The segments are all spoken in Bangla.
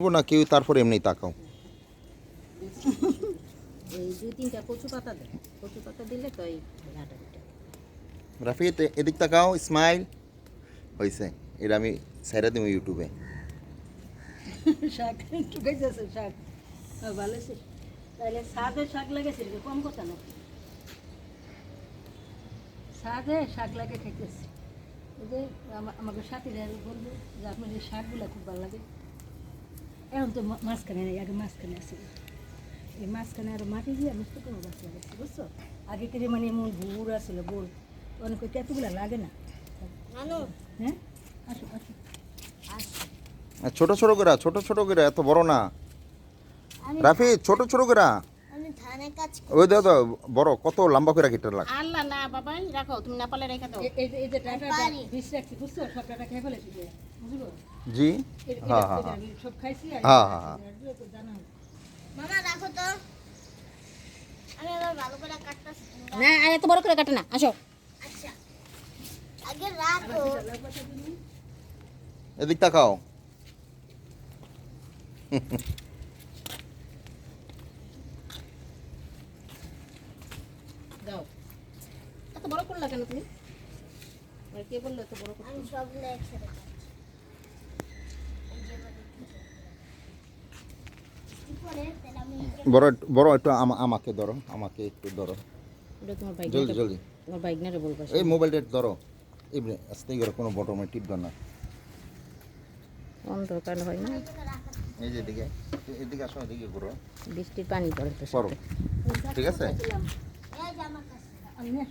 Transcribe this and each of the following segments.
না কেউ তারপর এমনি তাকাও। এই দুই তিনটা কচু পাতা দেয়, কচু পাতা দিলে তো এই ঘাটা ঘাটা। রাফি এদিক তাকাও, স্মাইল হয়েছে। এটা আমি সাইরা দিব ইউটিউবে। শাক ঢুকাইতেছে শাক ভালো আছে। তাহলে সাদে শাক লাগাইছে কম কথা না, সাদে শাক লাগে খাইতেছে। এই যে আমাকে সাথীরা বলবো যে আপনার এই শাকগুলো খুব ভালো লাগে। এখন তো মাঝখানে নেই, আগে মাঝখানে আছে। এই মাঝখানে আরো মাটি দিয়ে আমি তো কোনো গাছ লাগাচ্ছি বুঝছো। আগে থেকে মানে এমন ভুর আসছিল বোল, অনেক এতগুলো লাগে না। হ্যাঁ আসো আসো। ছোট ছোট করে, ছোট ছোট করে, এত বড় না। রাফি ছোট ছোট করে। ওই দাও দাও বড়, কত লম্বা করে কেটে লাগ। আল্লাহ না বাবা রাখো, তুমি না পারলে রেখে দাও। এই যে ডাটা বিষ রাখছি বুঝছো, সব ডাটা খেয়ে ফেলেছি বুঝলো। জি হ্যাঁ হ্যাঁ হ্যাঁ সব খাইছি আর হ্যাঁ হ্যাঁ। জানা মামা রাখো তো, আমি আবার ভালো করে কাটতেছি না, এত বড় করে কাটে না। আসো আচ্ছা আগে রাখো। এদিক তাকাও। দাও। এত বড় করলা কেন তুমি? আর কে বললো এত বড় করতে? আমি সবগুলো একসাথে কাটছি। পরে তাহলে আমি বড় বড় একটু আমাকে ধরো, আমাকে একটু ধরো এটা তোমার বাইক, জলদি জলদি। তোমার বাইক না রে বলবা। এই মোবাইলটা ধরো, এমনি আস্তে করে, কোনো বটমে টিপবে না। অন্ধকার হয় না, এই যে এদিকে, এদিকে আসো, এদিকে করো, বৃষ্টির পানি পড়ে তো করো। ঠিক আছে এই যে আমার কাছে আমি না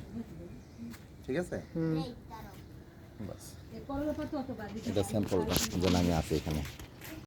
ঠিক আছে এই দাঁড়াও। বাস। করলা পাতা অত বাদ দিতে এটা স্যাম্পলটা যেন আমি আছি এখানে।